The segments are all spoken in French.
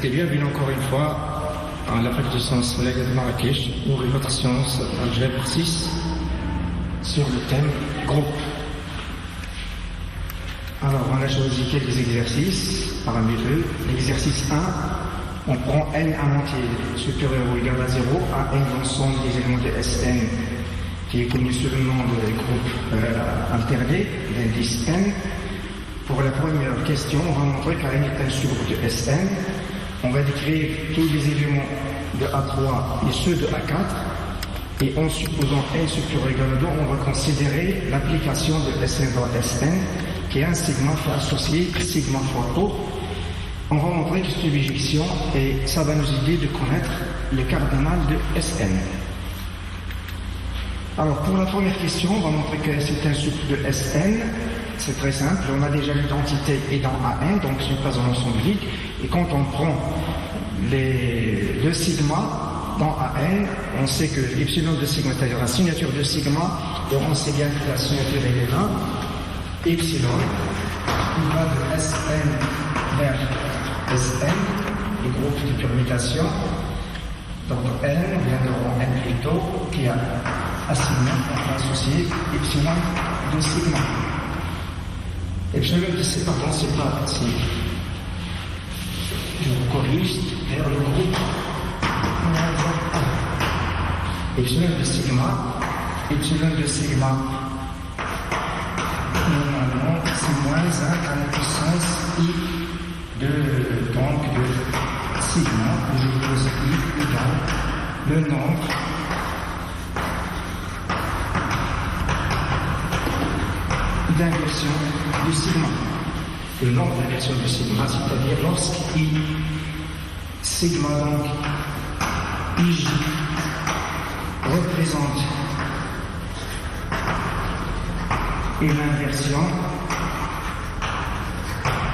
êtes les bienvenus encore une fois à la fac de sciences légales de Marrakech pour votre science algèbre 6 sur le thème groupe. Alors on a choisi quelques exercices parmi eux. L'exercice 1, on prend n un entier supérieur ou égal à 0 à n l'ensemble des éléments de Sn qui est connu sous le nom de groupe alterné d'indice n. Pour la première question, on va montrer qu'à n est un sous-groupe de Sn. On va décrire tous les éléments de A3 et ceux de A4. Et en supposant n supérieur ou égal à 2, on va considérer l'application de Sn dans Sn, qui est un sigma fois associé sigma fois tau. On va montrer que c'est une bijection et ça va nous aider de connaître le cardinal de Sn. Alors pour la première question, on va montrer que c'est un sous-groupe de Sn. C'est très simple, on a déjà l'identité et dans AN, donc c'est pas un ensemble vide. Et quand on prend le sigma dans AN, on sait que epsilon de sigma, c'est-à-dire la signature de sigma, et on sait bien que la signature est là, epsilon, il va de Sn vers Sn, le groupe de permutation. Donc N vient de rang N plutôt, qui a à sigma, on va associer epsilon de sigma. Epsilon de sigma, pardon, c'est pas si je vous corrige vers le groupe epsilon de sigma, normalement c'est moins 1 à la puissance I de sigma, où je pose I égale le nombre d'inversion du sigma. Le nombre d'inversion du sigma, c'est-à-dire lorsqu'I sigma, donc IJ, représente une inversion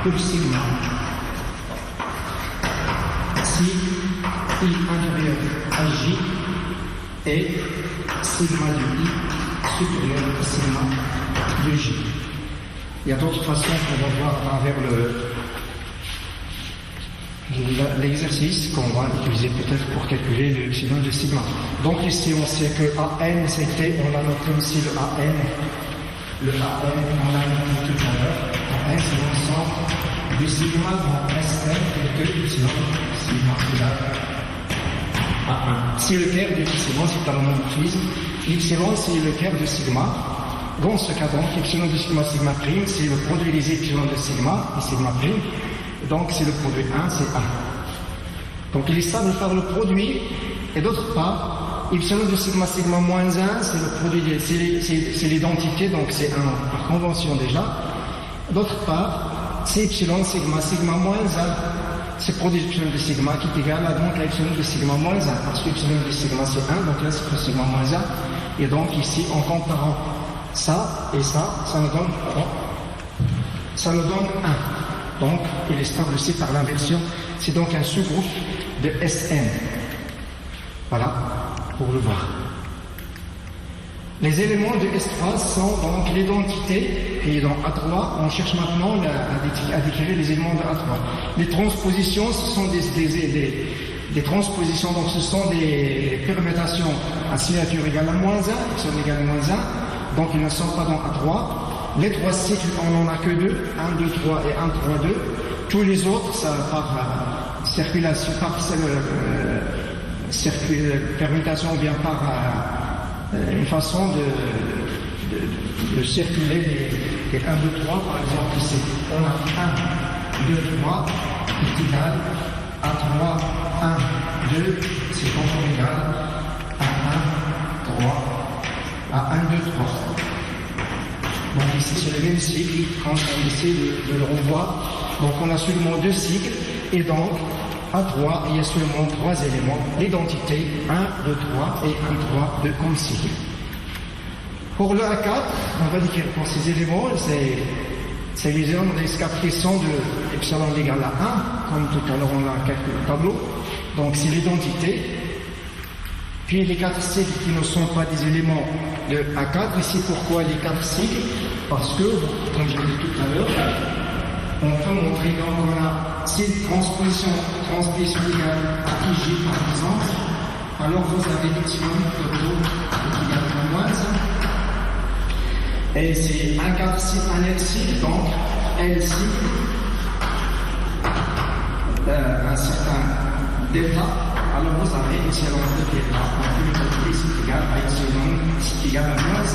de sigma. Si I inférieur à J et sigma de I supérieur à sigma de J. Il y a d'autres façons qu'on va voir à travers l'exercice qu'on va utiliser peut-être pour calculer le epsilon de sigma. Donc ici on sait que AN c'était, on a noté aussi le AN. Le AN, on l'a noté tout à l'heure. AN c'est l'ensemble du sigma dans Sn tel que epsilon sigma égale à 1. Si le terme de epsilon c'est un homomorphisme, epsilon c'est le terme de sigma. Dans ce cas donc, epsilon de sigma sigma prime, c'est le produit des epsilons de sigma et sigma prime. Donc c'est le produit 1, c'est 1. Donc il est stable par le produit, et d'autre part, epsilon de sigma sigma moins 1, c'est le produit, c'est l'identité, donc c'est 1 par convention déjà. D'autre part, c'est epsilon sigma sigma moins 1, c'est le produit epsilon de sigma qui est égal à donc à epsilon de sigma moins 1, parce que epsilon de sigma c'est 1, donc là c'est le sigma moins 1. Et donc ici, en comparant ça et ça, ça nous donne 1. Donc, il est stable aussi par l'inversion. C'est donc un sous-groupe de Sn. Voilà, pour le voir. Les éléments de S3 sont donc l'identité, et dans A3, on cherche maintenant à décrire les éléments de A3. Les transpositions, ce sont des transpositions, donc ce sont des permutations à signature égale à moins 1, epsilon égale à moins 1. Donc ils ne sont pas dans A3. Les trois cycles, on n'en a que 2, 1, 2, 3 et 1, 3, 2. Tous les autres, ça par circulation, par permutation ou bien par une façon de circuler les 1, 2, 3. Par exemple, ici, on a 1, 2, 3 est égal à 3, 1, 2, c'est encore égal à 1, 3. À 1, 2, 3. Donc ici c'est le même cycle, quand on essaie de le revoir. Donc on a seulement 2 cycles, et donc à 3, il y a seulement 3 éléments, l'identité 1, 2, 3 et 1, 3, 2 comme cycle. Pour le A4, on va dire pour ces éléments, c'est les éléments des S4 qui sont de epsilon égal à 1, comme tout à l'heure on a calculé le tableau. Donc c'est l'identité. Puis les 4 cycles qui ne sont pas des éléments de A4, ici pourquoi les 4 cycles? Parce que, comme je l'ai dit tout à l'heure, on peut montrer donc on a si transposition égale à IG par exemple, alors vous avez l'epsilon qui égale à moins 1. Et c'est un quart cycle, un L cycle, donc L cycle, un certain delta, alors vous avez epsilon de delta, donc c'est égal à epsilon égal à moins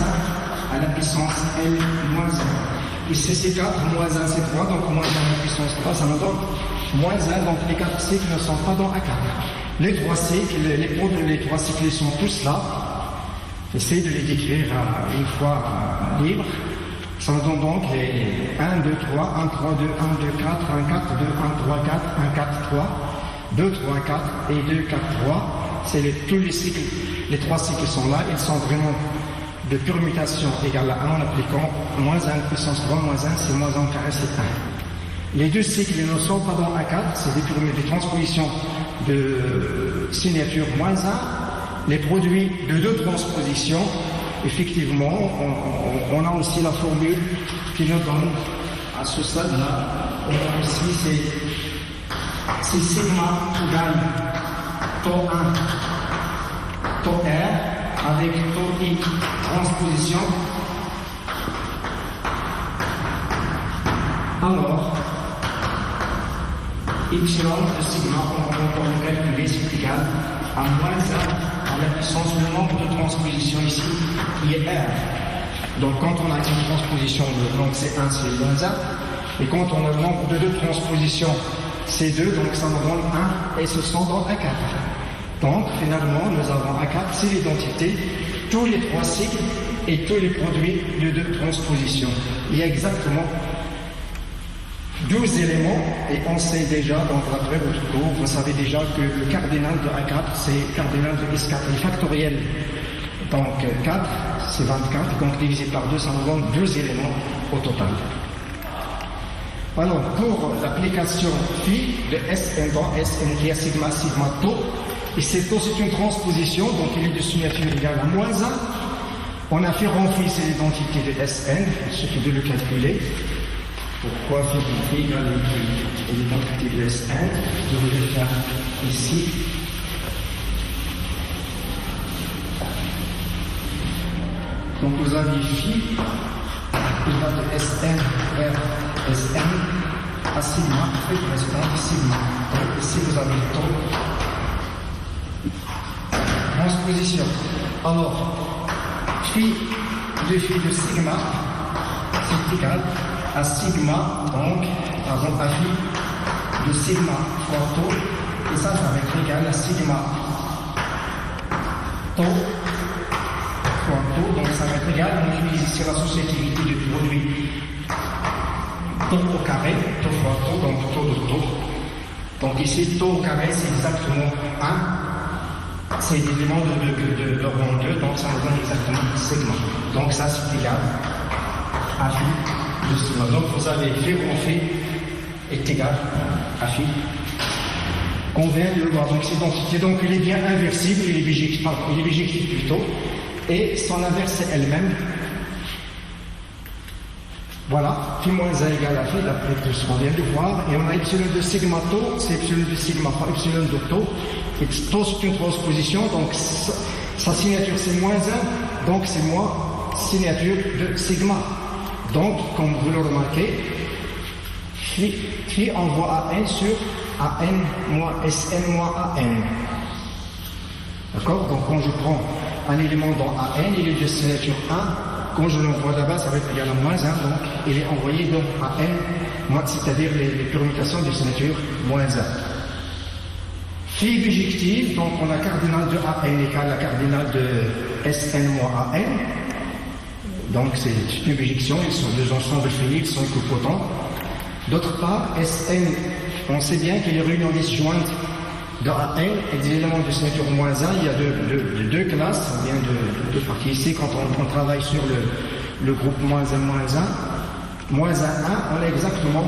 1 à la puissance L moins 1. Ici c'est 4, moins 1 c'est 3, donc moins 1 à la puissance 3, ça nous donne moins 1, donc les 4 cycles ne sont pas dans A4. Les 3 cycles, les 3 cycles ils sont tous là. Essayez de les décrire une fois libre. Ça nous donne donc les 1, 2, 3, 1, 3, 2, 1, 2, 4, 1, 4, 2, 1, 3, 4, 1, 4, 3, 2, 3, 4 et 2, 4, 3. C'est tous les cycles, les 3 cycles sont là, ils sont vraiment de permutation égale à 1 en appliquant moins 1 puissance 3, moins 1, c'est moins 1 carré, c'est 1. Les deux cycles ne sont pas dans A4, c'est des transpositions de signature moins 1. Les produits de deux transpositions, effectivement, on a aussi la formule qui nous donne à ce stade-là, on a aussi c'est sigma égale taux 1, taux R, avec taux I transposition. Alors, epsilon de sigma, on peut le calculer, c'est égal à moins 1 à la puissance du nombre de transpositions ici, qui est R. Donc quand on a une transposition, donc c'est 1, c'est moins 1. Et quand on a le nombre de deux transpositions, c'est 2, donc ça nous donne 1, et ce sont dans A4. Donc finalement, nous avons A4, c'est l'identité, tous les 3 cycles et tous les produits de deux transpositions. Il y a exactement 12 éléments, et on sait déjà, donc après votre cours, vous savez déjà que le cardinal de A4, c'est le cardinal de S4, le factoriel. Donc 4, c'est 24, donc divisé par 2, ça nous donne 12 éléments au total. Alors, pour l'application phi de Sn dans Sn qui est sigma, sigma tau, et c'est tau, c'est une transposition, donc il est de signature égale à moins 1. On a fait phi, c'est l'identité de Sn, il suffit de le calculer. Pourquoi phi égale l'identité de Sn? Je vais le faire ici. Donc vous avez phi qui va de Sn vers Sn à sigma, qui correspond à sigma. Donc ici vous avez le taux. Transposition. Alors, phi de sigma, c'est égal à sigma, donc, pardon, à phi de sigma fois tau, et ça va être égal à sigma tau fois tau, donc ça va être égal, on utilise ici l'associativité du produit tau au carré, tau fois tau, donc tau de tau. Donc ici, tau au carré, c'est exactement 1, c'est l'élément de rond 2, donc ça nous donne exactement sigma. Donc ça, c'est égal à phi de sigma. Donc vous avez phi est égal à phi. On vient de le voir. Donc il est bien inversible, il est bijectif plutôt, et son inverse c'est elle-même. Voilà, phi moins 1 égale à phi, d'après tout ce qu'on vient de voir, et on a epsilon de sigma tau, c'est epsilon de sigma par epsilon de tau, et tau c'est une transposition, donc sa signature c'est moins 1, donc c'est moins signature de sigma. Donc, comme vous le remarquez, phi envoie AN sur AN moins SN moins AN. D'accord? Donc, quand je prends un élément dans AN, il est de signature 1. Quand je l'envoie là-bas, ça va être égal à moins 1. Donc, il est envoyé donc AN, c'est-à-dire les permutations de signature moins 1. Phi bijective, donc on a cardinal de AN égale la cardinal de SN moins AN. Donc c'est une bijection, ils sont deux ensembles finis, ils sont équipotents. D'autre part, Sn, on sait bien qu'il est réunion disjointe de AN et des éléments de signature moins 1, il y a deux classes, on vient de parties ici, quand on travaille sur le groupe moins 1, moins 1, moins 1, 1, on a exactement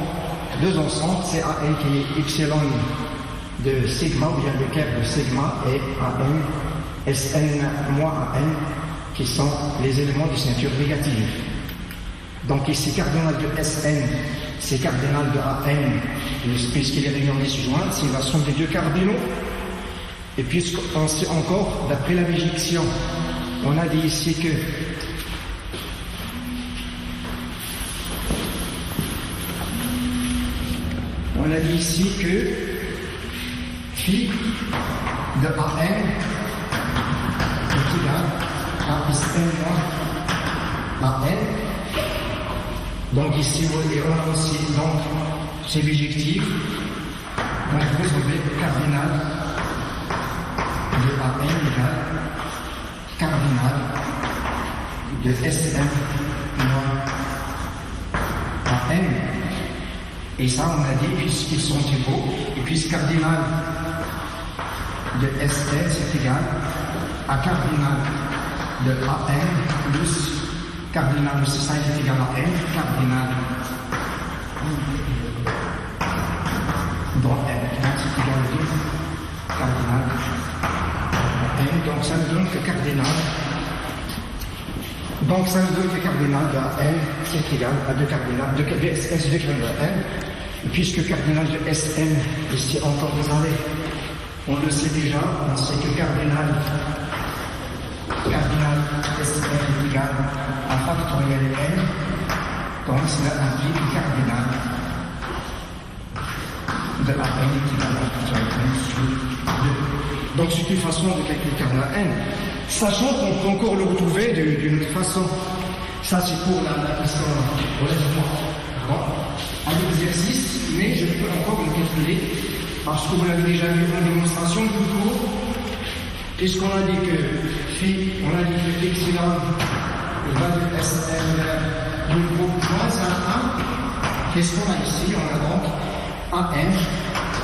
deux ensembles, c'est AN qui est epsilon de sigma, ou bien le kerf de sigma, et AN, Sn moins AN, qui sont les éléments de signature négative. Donc ici, cardinal de Sn, c'est cardinal de An, puisqu'il y a l'union disjointe, c'est la somme des deux cardinaux. Et puisqu'on sait encore, d'après la béjiction, on a dit ici que phi de An est égal à Sn moins An. Donc ici, on a aussi, donc, c'est bijectif. Donc vous avez le cardinal de An égale cardinal de Sn moins An. Et ça, on a dit, puisqu'ils sont égaux, et puis ce cardinal de Sn, c'est égal à cardinal de An plus cardinal de C5 est égal à N, cardinal dont N c'est égal à 2, cardinal N, donc ça nous donne que cardinal. Donc ça nous donne que cardinal de N c'est égal à 2 cardinal de S de cardinal N, puisque cardinal de Sn, ici encore vous avez, on le sait déjà, on sait que cardinal Sn est égal à factoriel N, donc cela implique que cardinal de An est égal à factoriel N sur 2. Donc c'est une façon de calculer cardinal N, sachant qu'on peut encore le retrouver d'une autre façon. Ça c'est pour la question relativement à l'exercice, mais je peux encore le calculer parce que vous l'avez déjà vu en démonstration plus court. Puisqu'on a dit que phi, on a dit que epsilon est égal à Sn du groupe moins 1, qu'est-ce qu'on a ici? On a donc An,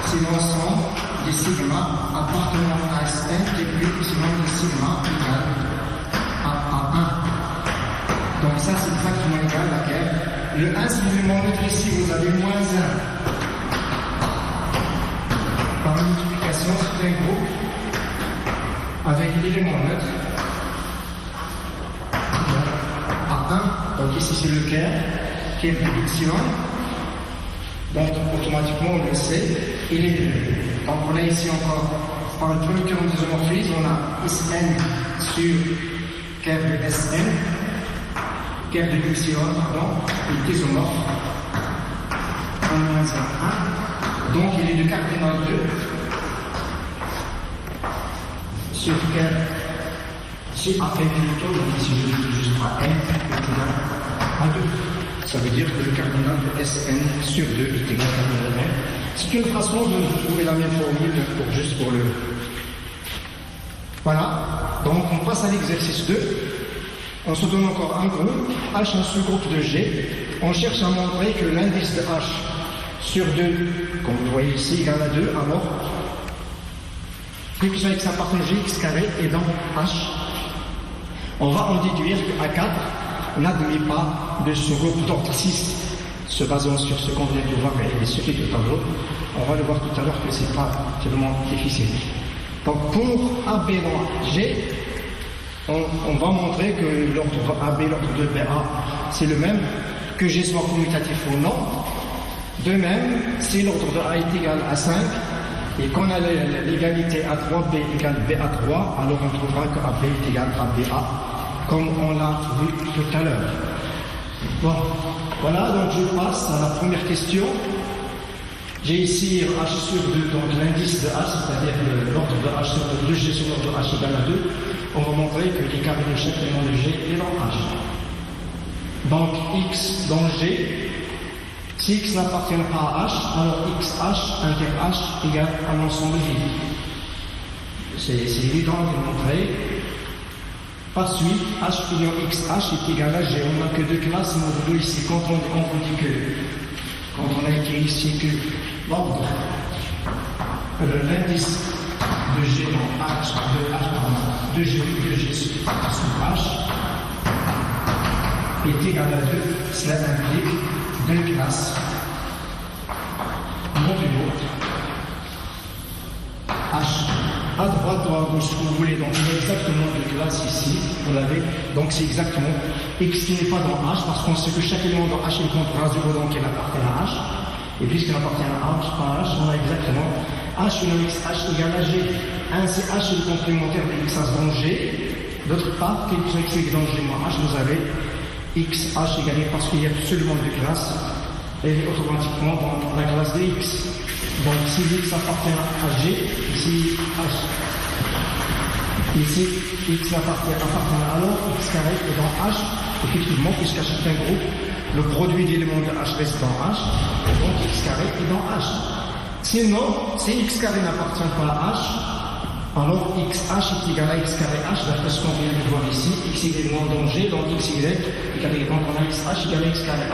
c'est l'ensemble des sigma appartenant à Sn et plus epsilon des sigma égal à 1. Donc ça c'est exactement égal à laquelle le 1, si vous me montrez ici, vous avez moins 1 par multiplication sur un groupe avec l'élément neutre à 1, donc ici c'est le Kerr qui est plus epsilon, donc automatiquement on le sait, il est 2. Donc on a ici encore, par le premier terme d'isomorphisme, on a Sn sur Kerr de Sn, Kerr de epsilon, pardon, est isomorphe, 1 moins 1, donc il est de cardinal 2. Sur Kerr, si A est plutôt, donc ici je dis juste à N est égal à 2. Ça veut dire que le cardinal de Sn sur 2 est égal à cardinal N. C'est une façon de trouver la même formule juste pour le. Voilà, donc on passe à l'exercice 2. On se donne encore un groupe, H un sous-groupe de G. On cherche à montrer que l'indice de H sur 2, comme vous voyez ici, égale à 2, alors x avec sa partie x carré est dans H. On va en déduire qu'à 4 n'admet pas de sous-groupe d'ordre 6. Se basant sur ce qu'on vient de voir et ce qui est tout à l'heure, on va le voir tout à l'heure que c'est pas tellement difficile. Donc pour AB dans G, on va montrer que l'ordre AB, l'ordre de BA, c'est le même, que G soit commutatif ou non. De même, si l'ordre de A est égal à 5, et qu'on a l'égalité A3, B égale BA3, alors on trouvera que AB est égal à BA, comme on l'a vu tout à l'heure. Bon, voilà, donc je passe à la première question. J'ai ici H sur 2, donc l'indice de H, c'est-à-dire l'ordre de H sur 2, G sur l'ordre de H égale à 2. On va montrer que les carrés de chaque élément de G est dans H. Donc X dans G, si X n'appartient pas à H, alors XH inter H égale à l'ensemble vide. C'est évident de montrer. Par suite, H union XH est égal à G. On n'a que deux classes modulo ici. Quand on dit que, quand on a écrit ici que l'ordre, l'indice de G dans H, de G sous H est égal à 2, cela implique deux classes modulo H à droite 3, ou ce que vous voulez. Donc il y a exactement de classe ici, vous l'avez. Donc c'est exactement x qui n'est pas dans H, parce qu'on sait que chaque élément dans H est contre A0, donc il appartient à H. Et puisqu'il appartient à H, on a exactement H une x H égale à G. Un, c'est H est le complémentaire de x H dans G. D'autre part, quelque chose qui est dans G moins H, vous avez x H égalé, parce qu'il y a absolument deux classes, et automatiquement dans la classe de x. Donc si x appartient à G, ici H, ici x appartient à alors x carré est dans H, effectivement, puisqu'à chaque groupe, le produit d'éléments de H reste dans H, donc x carré est dans H. Sinon, si x carré n'appartient pas à H, alors xh est égal à x carré h, d'après ce qu'on vient de voir ici, x est également dans G, donc xy est égal à, donc on a xh égale à x carré h.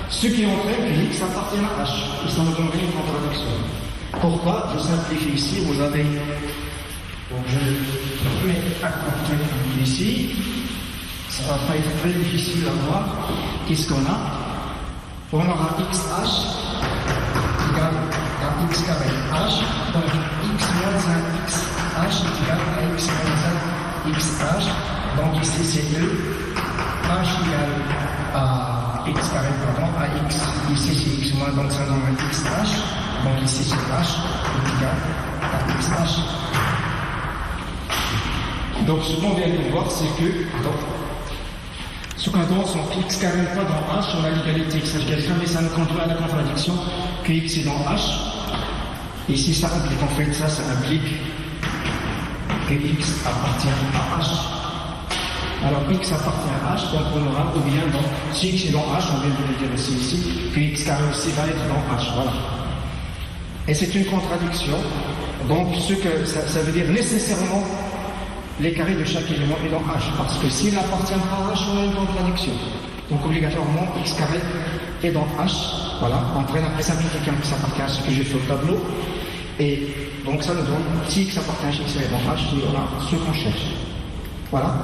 Ce qui entraîne que x appartient à h, et ça nous donnerait une contradiction. Pourquoi? Je simplifie ici, vous avez, donc je mets à côté ici, ça va pas être très difficile à voir. Qu'est-ce qu'on a? On aura xh égale à x carré h, donc x moins 1 xh est égal à x moins 1 xh, donc ici c'est 2, h égale à x carré, pardon, à x, ici c'est x moins, donc ça donne un xh, donc ici c'est h est égal à xh. Donc ce qu'on vient de voir, c'est que, ce qu'on donne son x carré pas dans h, on a l'égalité x égale, mais ça nous conduit à la contradiction que x est dans h. Ici, ça implique, en fait, ça implique que x appartient à h. Alors, x appartient à h, donc on aura, ou bien, donc, si x est dans h, on vient de le dire ici, que x carré aussi va être dans h, voilà. Et c'est une contradiction, donc, ce que ça veut dire nécessairement, les carrés de chaque élément est dans h, parce que s'il n'appartient pas à h, on a une contradiction. Donc, obligatoirement, x carré est dans h, voilà, on prend après simplification qui s'appartient à ce que j'ai fait au tableau, et donc ça nous donne, si x appartient à x est dans h, c'est voilà, ce qu'on cherche. Voilà.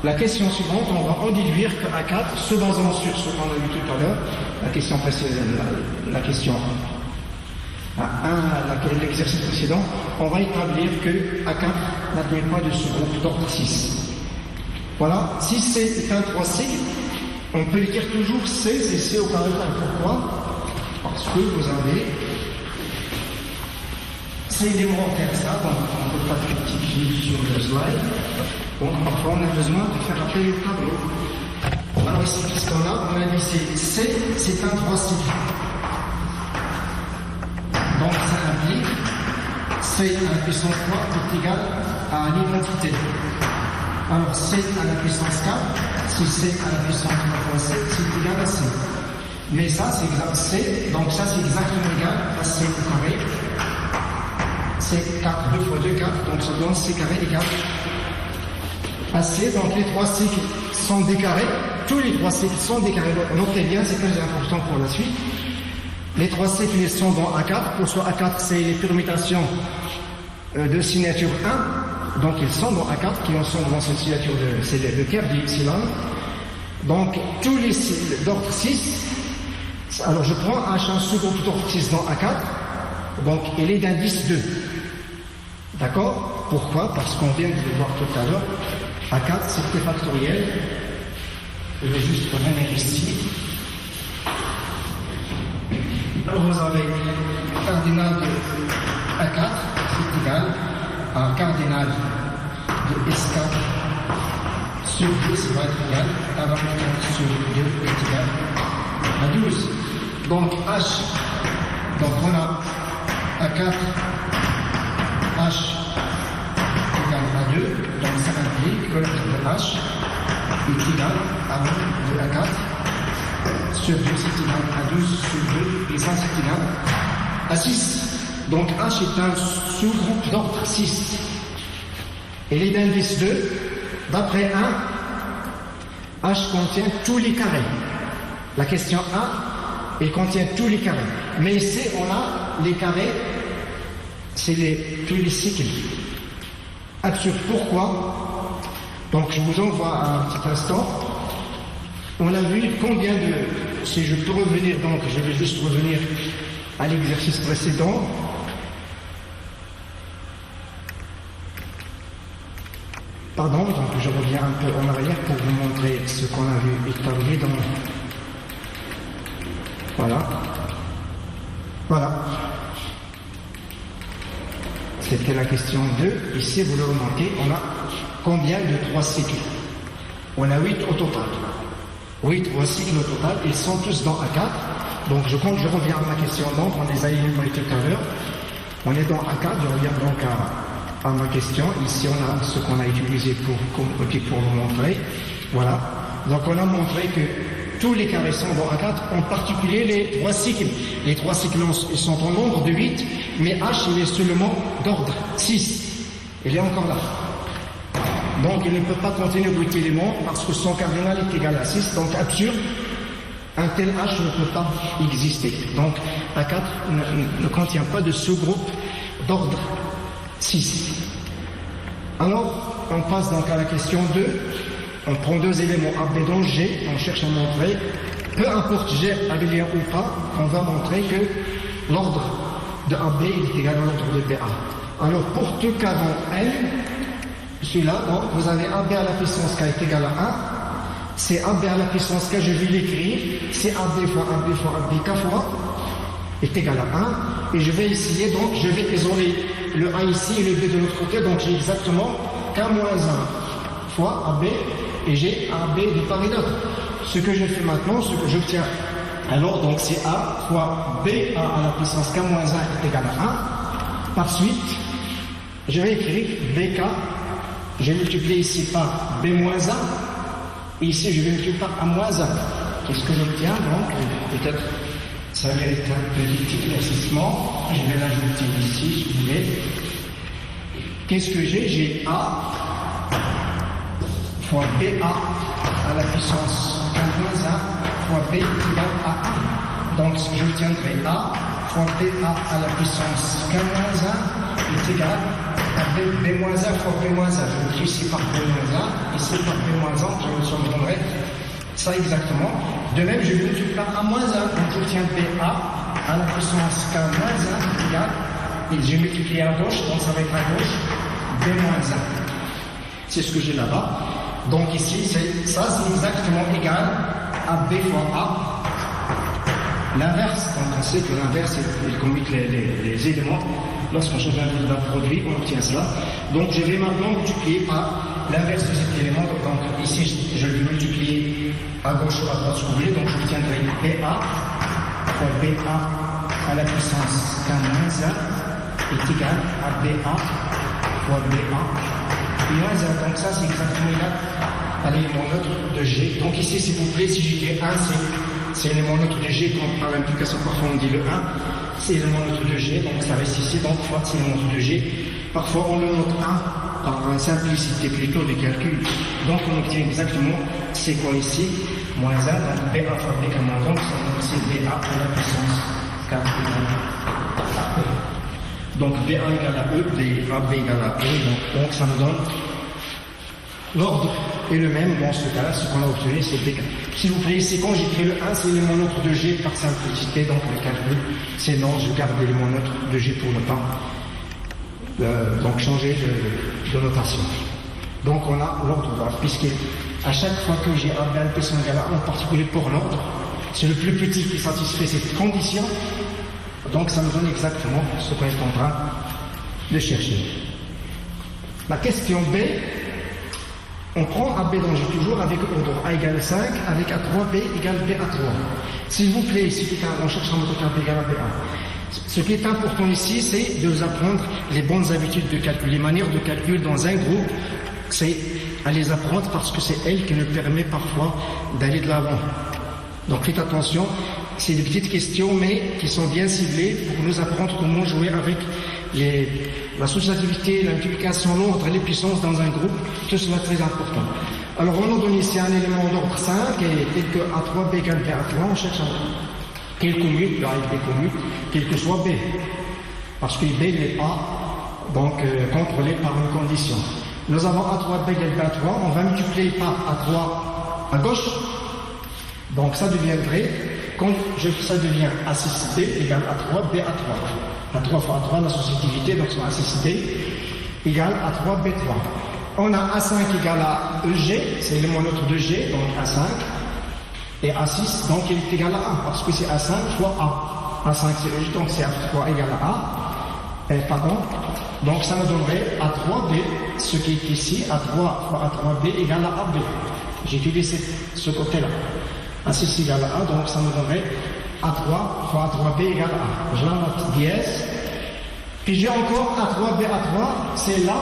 La question suivante, on va en déduire qu'à 4, se basant sur ce qu'on a vu tout à l'heure, la question précédente, la question l'exercice précédent, on va établir que A4 n'admet pas de ce groupe d'ordre 6. Voilà, si C est un 3 cycle, on peut écrire toujours C, c'est C au carré 1. Pourquoi? Parce que vous avez C élémentaire, ça, donc on ne peut pas rectifier sur le slide. Donc parfois on a besoin de faire appel au tableau. Alors ici, qu'est-ce qu'on a? On a dit C, c'est un 3 cycle. Donc ça implique C à la puissance 3 est égal à l'identité. Alors C à la puissance 4, si C à la puissance 3 fois C, c'est égal à C. Mais ça c'est exact C, donc ça c'est exactement égal à C au carré. C'est 4, 2 fois 2, 4, donc ça donne C carré égal à C. Donc les 3 cycles sont décarrés, tous les 3 cycles sont décarrés. Notez bien, c'est très important pour la suite. Les 3 cycles sont dans A4, pour soi A4 c'est les permutations de signature 1, donc ils sont dans A4 qui en sont dans cette signature c'est le quart d'y. Donc tous les cycles d'ordre 6, alors je prends H1 second d'ordre 6 dans A4, donc il est d'indice 2. D'accord? Pourquoi? Parce qu'on vient de le voir tout à l'heure, A4 c'était factoriel, je vais juste revenir ici. Alors vous avez cardinal de A4, c'est égal à cardinal de S4 sur 10 va être égal à 24 sur 2 est égal à 12. Donc H, donc on a A4, H égale à 2, donc ça implique que le de H est égal à 1 de A4. Sur 2, c'est égal à 12 sur 2, et ça c'est égal à 6. Donc H est un sous-groupe d'ordre 6. Et les d'indice 2, d'après 1, H contient tous les carrés. La question 1, il contient tous les carrés. Mais ici, on a les carrés, c'est tous les cycles. Absurde. Pourquoi? Donc je vous envoie un petit instant. On a vu combien de... Si je peux revenir, donc je vais juste revenir à l'exercice précédent. Pardon, donc je reviens un peu en arrière pour vous montrer ce qu'on a vu établi dans... Voilà. Voilà. C'était la question 2. Ici, vous le remarquez, on a combien de 3 cycles? On a 8 au total. 3 cycles au total, ils sont tous dans A4. Donc je reviens à ma question donc on les a énumérés tout à l'heure. On est dans A4, je reviens donc à ma question. Ici on a ce qu'on a utilisé pour vous montrer. Voilà. Donc on a montré que tous les carrés sont dans A4, en particulier les 3 cycles. Les 3 cycles ils sont en nombre de 8, mais H il est seulement d'ordre 6. Il est encore là. Donc il ne peut pas contenir 8 éléments parce que son cardinal est égal à 6, donc absurde. Un tel H ne peut pas exister. Donc A4 ne contient pas de sous-groupe d'ordre 6. Alors, on passe donc à la question 2. On prend 2 éléments A, B dans G, on cherche à montrer, peu importe G abélien ou pas, on va montrer que l'ordre de AB est égal à l'ordre de BA. Alors, pour tout cas dans N, celui-là, donc, vous avez AB à la puissance K est égal à 1. C'est AB à la puissance K, je vais l'écrire. C'est AB fois AB fois AB K fois est égal à 1. Et je vais essayer, donc, je vais isoler le A ici et le B de l'autre côté. Donc, j'ai exactement K moins 1 fois AB et j'ai AB de part et d'autre. Ce que je fais maintenant, ce que j'obtiens, alors, donc, c'est A fois BA à la puissance K moins 1 est égal à 1. Par suite, je vais écrire BK. Je vais multiplier ici par B moins 1, et ici je vais multiplier par A moins 1. Qu'est-ce que j'obtiens donc? Peut-être ça mérite un petit éclaircissement. Je vais l'ajouter ici, si vous voulez. Qu'est-ce que j'ai? J'ai A fois BA à la puissance K moins 1 fois B égale à 1. Donc j'obtiendrai A fois BA à la puissance K moins 1 est égal à B moins 1 fois B moins 1. Je vais ici par B moins 1, ici par B moins 1, je me donnerai ça exactement. De même, je vais multiplier par A moins 1, donc j'obtiens BA à la puissance K moins 1 égale, et j'ai multiplié à gauche, donc ça va être à gauche, B moins 1. C'est ce que j'ai là-bas. Donc ici, ça c'est exactement égal à B fois A. L'inverse, donc on sait que l'inverse, il commute les éléments. Lorsqu'on change un produit, on obtient cela. Donc je vais maintenant multiplier par l'inverse de cet élément. Donc ici, je vais multiplier à gauche ou à droite, si vous voulez. Donc j'obtiendrai BA fois BA à la puissance K moins 1 est égal à BA fois BA moins 1. Donc ça, c'est exactement égal à l'élément neutre de G. Donc ici, s'il vous plaît, si j'écris 1, c'est l'élément neutre de G. Quand par l'implication, parfois on dit le 1. C'est l'élément neutre de G, donc ça reste ici, donc fois c'est l'élément neutre de G. Parfois on le note 1 par simplicité plutôt de calcul. Donc on obtient exactement, c'est quoi ici? Moins 1, donc BA fois B moins 1, donc c'est BA à la puissance 4 égale à E. Donc BA égale à E, BA égale à E, donc ça nous donne l'ordre est le même. Dans ce cas-là, ce qu'on a obtenu, c'est BK. S'il vous plaît, ici, quand j'écris le 1, c'est l'élément neutre de G par simplicité, donc le calcul, c'est non, je garde l'élément neutre de G pour ne pas donc changer de notation. Donc on a l'ordre, puisque à chaque fois que j'ai AB à la puissance égale à 1, en particulier pour l'ordre, c'est le plus petit qui satisfait cette condition, donc ça nous donne exactement ce qu'on est en train de chercher. La question B, on prend AB donc j'ai toujours avec ordre A égale 5, avec A3, B égale B à 3. S'il vous plaît, ici, on cherche en côté AB égale à BA. Ce qui est important ici, c'est de vous apprendre les bonnes habitudes de calcul, les manières de calcul dans un groupe, c'est à les apprendre parce que c'est elle qui nous permet parfois d'aller de l'avant. Donc faites attention, c'est des petites questions mais qui sont bien ciblées pour nous apprendre comment jouer avec l'associativité, la multiplication, l'ordre et les puissances dans un groupe, tout cela est très important. Alors on nous donne ici un élément d'ordre 5 et tel que A3, B égale B à 3, on cherche quel commute, A et B commute, quel que soit B. Parce que B n'est pas donc contrôlé par une condition. Nous avons A3, B égale B à 3, on va multiplier par A3 à gauche. Donc ça deviendrait, quand ça devient A6B égale A3, B à 3. A3 fois A3, l'associativité, donc son A6B égale A3, B3. on a A5 égale à EG, c'est l'élément neutre de G, donc A5, et A6, donc il est égal à A, parce que c'est A5 fois A. A5 c'est EG, donc c'est A3 égale à A, donc ça nous donnerait A3B, ce qui est ici, A3 fois A3B égale à AB. J'ai utilisé ce côté-là. A6 égale à A, donc ça nous donnerait A3 fois A3B égale à A. Je la note dièse. Puis j'ai encore A3B, A3, c'est là,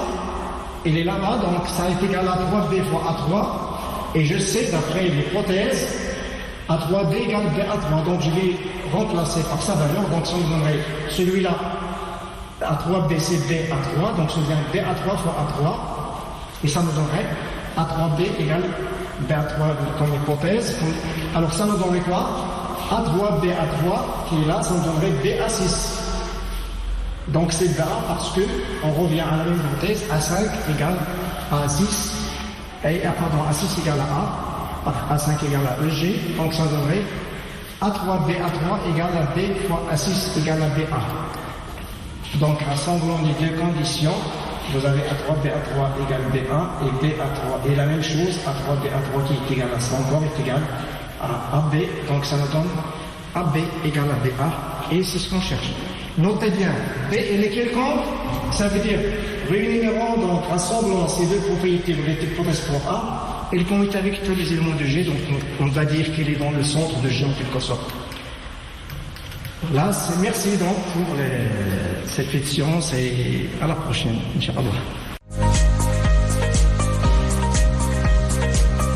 il est là-bas, donc ça est égal à 3B fois A3. Et je sais, d'après l'hypothèse, A3B égale B A3. Donc je vais remplacer par sa valeur, donc ça nous donnerait celui-là, A3B c'est B A3, donc ça devient B A3 fois A3. Et ça nous donnerait A3B égale B A3 comme hypothèse. Alors ça nous donnerait quoi? A3 B A3 qui est là, ça nous donnerait B A6. Donc c'est B A parce que on revient à la même hypothèse, A5 égale A6, A6 égale à A, A5 égale à EG, donc ça donnerait A3 B A3 égale à B fois A6 égale à BA. Donc rassemblant les deux conditions, vous avez A3 B A3 égale BA et B A3. Et la même chose, A3 B A3 qui est égal à ça encore est égal à AB, donc ça nous donne AB égale à BA, et c'est ce qu'on cherche. Notez bien, B elle est quelconque, ça veut dire réunissant, donc rassemblant ces deux propriétés, l'hypothèse pour A, et le commute avec tous les éléments de G, donc on va dire qu'il est dans le centre de G en quelque sorte. Là, merci donc pour cette édition, et à la prochaine, Inch'Allah.